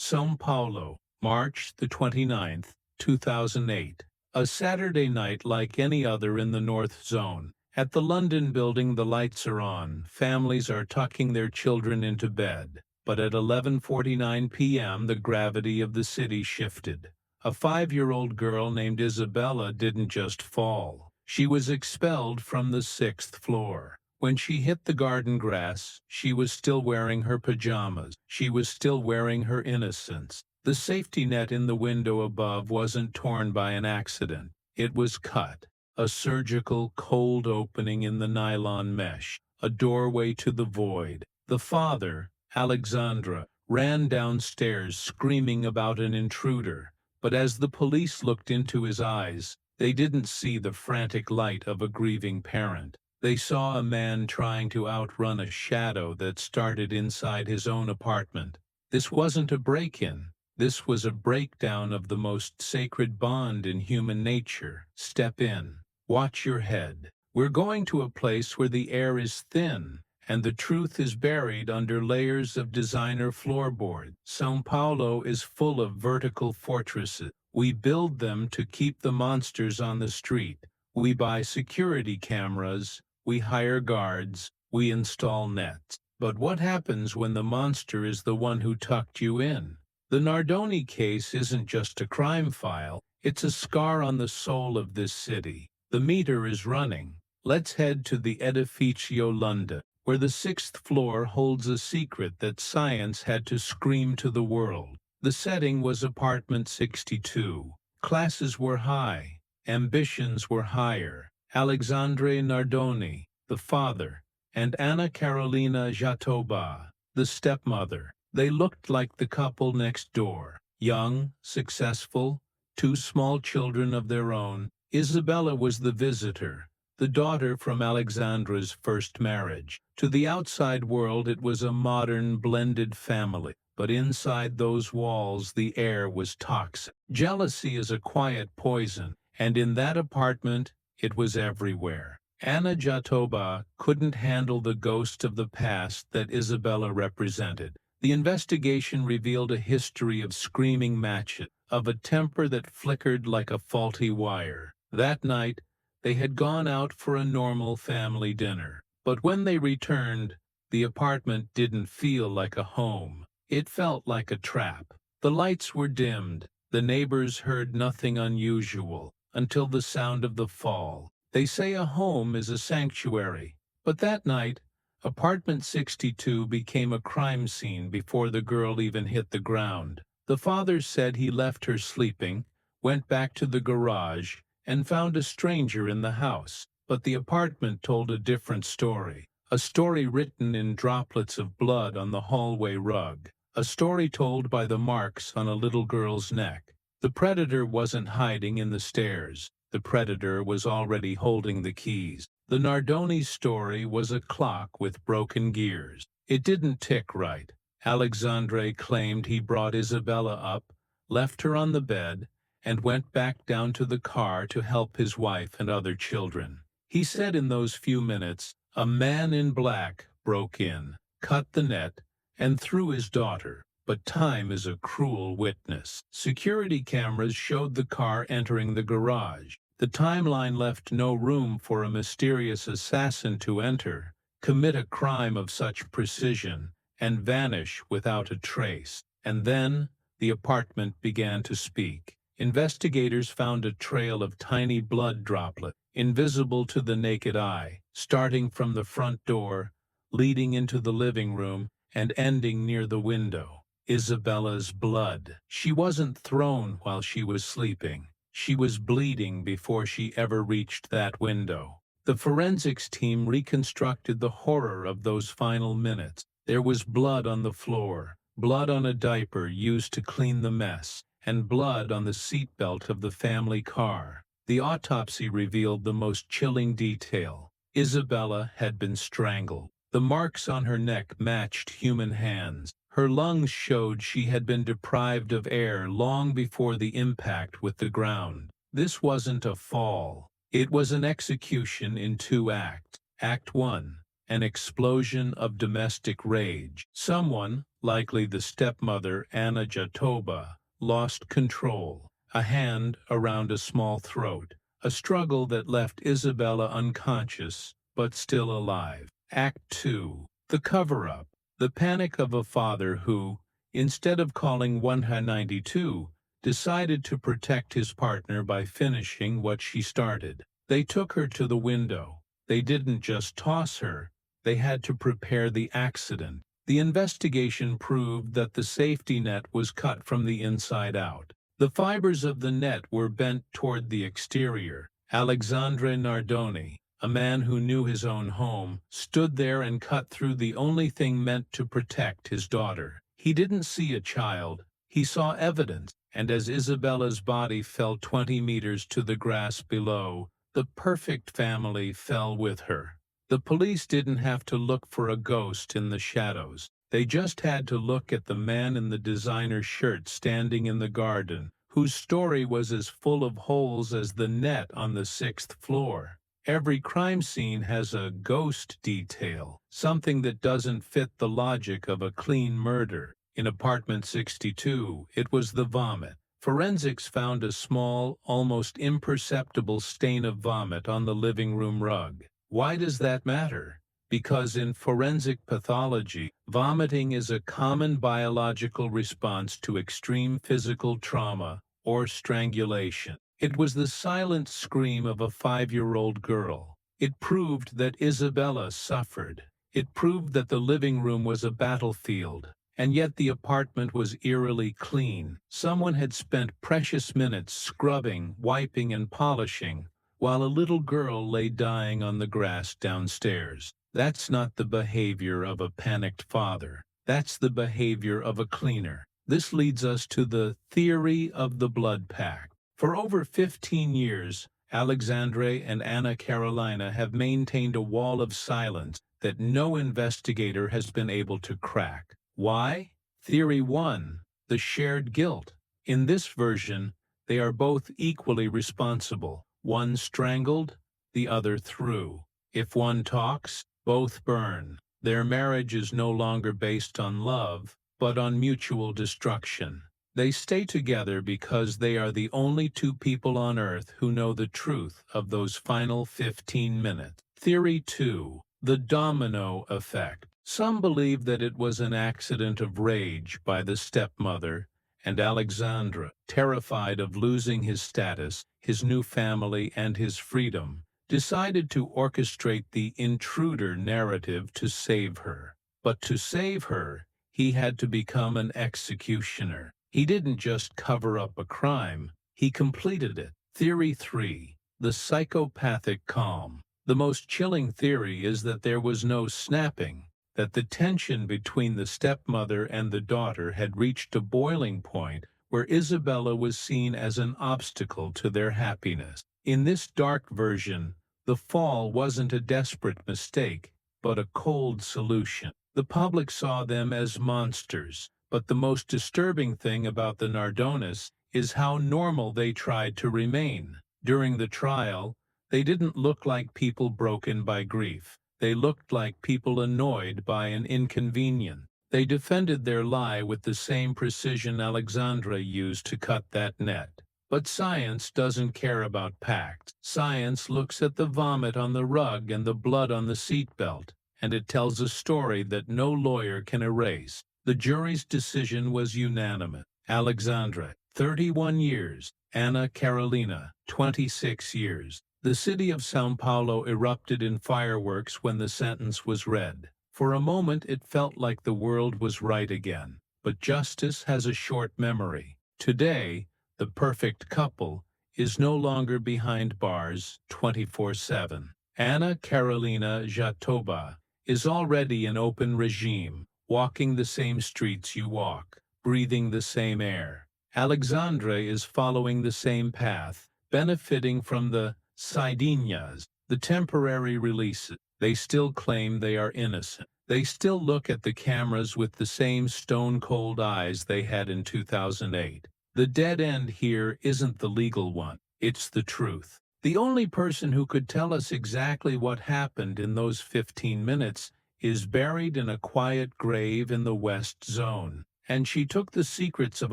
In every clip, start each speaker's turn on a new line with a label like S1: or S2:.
S1: São Paulo, March the 29th, 2008. A Saturday night like any other in the North Zone. At the London building the lights are on, families are tucking their children into bed. But at 11:49 p.m. the gravity of the city shifted. A 5-year-old girl named Isabella didn't just fall. She was expelled from the 6th floor. When she hit the garden grass, she was still wearing her pajamas. She was still wearing her innocence. The safety net in the window above wasn't torn by an accident. It was cut. A surgical, cold opening in the nylon mesh. A doorway to the void. The father, Alexandra, ran downstairs screaming about an intruder. But as the police looked into his eyes, they didn't see the frantic light of a grieving parent. They saw a man trying to outrun a shadow that started inside his own apartment. This wasn't a break-in. This was a breakdown of the most sacred bond in human nature. Step in. Watch your head. We're going to a place where the air is thin, and the truth is buried under layers of designer floorboards. São Paulo is full of vertical fortresses. We build them to keep the monsters on the street. We buy security cameras, we hire guards, we install nets. But what happens when the monster is the one who tucked you in? The Nardoni case isn't just a crime file, it's a scar on the soul of this city. The meter is running. Let's head to the Edificio London, where the 6th floor holds a secret that science had to scream to the world. The setting was apartment 62. Classes were high. Ambitions were higher. Alexandre Nardoni, the father, and Anna Carolina Jatoba, the stepmother. They looked like the couple next door. Young, successful, 2 small children of their own. Isabella was the visitor, the daughter from Alexandra's first marriage. To the outside world it was a modern, blended family. But inside those walls the air was toxic. Jealousy is a quiet poison, and in that apartment it was everywhere. Anna Jatoba couldn't handle the ghost of the past that Isabella represented. The investigation revealed a history of screaming matches, of a temper that flickered like a faulty wire. That night, they had gone out for a normal family dinner. But when they returned, the apartment didn't feel like a home. It felt like a trap. The lights were dimmed. The neighbors heard nothing unusual until the sound of the fall. They say a home is a sanctuary. But that night, apartment 62 became a crime scene before the girl even hit the ground. The father said he left her sleeping, went back to the garage, and found a stranger in the house. But the apartment told a different story. A story written in droplets of blood on the hallway rug. A story told by the marks on a little girl's neck. The predator wasn't hiding in the stairs. The predator was already holding the keys. The Nardoni story was a clock with broken gears. It didn't tick right. Alexandre claimed he brought Isabella up, left her on the bed, and went back down to the car to help his wife and other children. He said in those few minutes, a man in black broke in, cut the net, and threw his daughter. But time is a cruel witness. Security cameras showed the car entering the garage. The timeline left no room for a mysterious assassin to enter, commit a crime of such precision, and vanish without a trace. And then, the apartment began to speak. Investigators found a trail of tiny blood droplets, invisible to the naked eye, starting from the front door, leading into the living room, and ending near the window. Isabella's blood. She wasn't thrown while she was sleeping. She was bleeding before she ever reached that window. The forensics team reconstructed the horror of those final minutes. There was blood on the floor, blood on a diaper used to clean the mess, and blood on the seatbelt of the family car. The autopsy revealed the most chilling detail. Isabella had been strangled. The marks on her neck matched human hands. Her lungs showed she had been deprived of air long before the impact with the ground. This wasn't a fall. It was an execution in 2 acts. Act 1. an explosion of domestic rage. Someone, likely the stepmother Anna Jatoba, lost control, a hand around a small throat, a struggle that left Isabella unconscious but still alive. Act 2. The cover-up. The panic of a father who, instead of calling 192, decided to protect his partner by finishing what she started. They took her to the window. They didn't just toss her, they had to prepare the accident. The investigation proved that the safety net was cut from the inside out. The fibers of the net were bent toward the exterior. Alexandre Nardoni, a man who knew his own home, stood there and cut through the only thing meant to protect his daughter. He didn't see a child, he saw evidence, and as Isabella's body fell 20 meters to the grass below, the perfect family fell with her. The police didn't have to look for a ghost in the shadows. They just had to look at the man in the designer shirt standing in the garden, whose story was as full of holes as the net on the 6th floor. Every crime scene has a ghost detail, something that doesn't fit the logic of a clean murder. In apartment 62, it was the vomit. Forensics found a small, almost imperceptible stain of vomit on the living room rug. Why does that matter? Because in forensic pathology, vomiting is a common biological response to extreme physical trauma or strangulation. It was the silent scream of a 5-year-old girl. It proved that Isabella suffered. It proved that the living room was a battlefield. And yet the apartment was eerily clean. Someone had spent precious minutes scrubbing, wiping, and polishing, while a little girl lay dying on the grass downstairs. That's not the behavior of a panicked father. That's the behavior of a cleaner. This leads us to the theory of the blood pact. For over 15 years, Alexandre and Anna Carolina have maintained a wall of silence that no investigator has been able to crack. Why? Theory 1. The shared guilt. In this version, they are both equally responsible. One strangled, the other threw. If one talks, both burn. Their marriage is no longer based on love, but on mutual destruction. They stay together because they are the only two people on earth who know the truth of those final 15 minutes. Theory 2. The domino effect. Some believe that it was an accident of rage by the stepmother, and Alexandre, terrified of losing his status, his new family, and his freedom, decided to orchestrate the intruder narrative to save her. But to save her, he had to become an executioner. He didn't just cover up a crime, he completed it. Theory 3. The psychopathic calm. The most chilling theory is that there was no snapping, that the tension between the stepmother and the daughter had reached a boiling point where Isabella was seen as an obstacle to their happiness. In this dark version, the fall wasn't a desperate mistake, but a cold solution. The public saw them as monsters, but the most disturbing thing about the Nardonis is how normal they tried to remain. During the trial, they didn't look like people broken by grief. They looked like people annoyed by an inconvenience. They defended their lie with the same precision Alexandra used to cut that net. But science doesn't care about pacts. Science looks at the vomit on the rug and the blood on the seatbelt, and it tells a story that no lawyer can erase. The jury's decision was unanimous. Alexandra, 31 years. Anna Carolina, 26 years. The city of São Paulo erupted in fireworks when the sentence was read. For a moment it felt like the world was right again. But justice has a short memory. Today, the perfect couple is no longer behind bars 24/7. Anna Carolina Jatoba is already an open regime, walking the same streets you walk, breathing the same air. Alexandre is following the same path, benefiting from the Sidinhas, the temporary releases. They still claim they are innocent. They still look at the cameras with the same stone-cold eyes they had in 2008. The dead end here isn't the legal one, it's the truth. The only person who could tell us exactly what happened in those 15 minutes is buried in a quiet grave in the West Zone, and she took the secrets of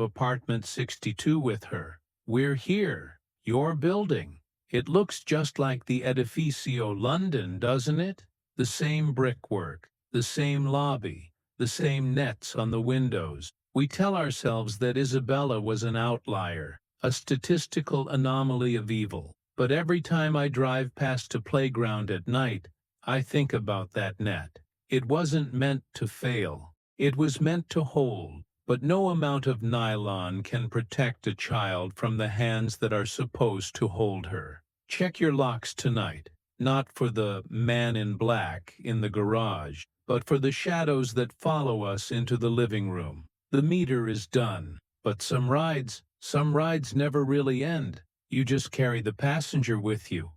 S1: apartment 62 with her. We're here, your building. It looks just like the Edificio London, doesn't it? The same brickwork, the same lobby, the same nets on the windows. We tell ourselves that Isabella was an outlier, a statistical anomaly of evil. But every time I drive past a playground at night, I think about that net. It wasn't meant to fail. It was meant to hold. But no amount of nylon can protect a child from the hands that are supposed to hold her. Check your locks tonight, not for the man in black in the garage, but for the shadows that follow us into the living room. The meter is done, but some rides never really end. You just carry the passenger with you.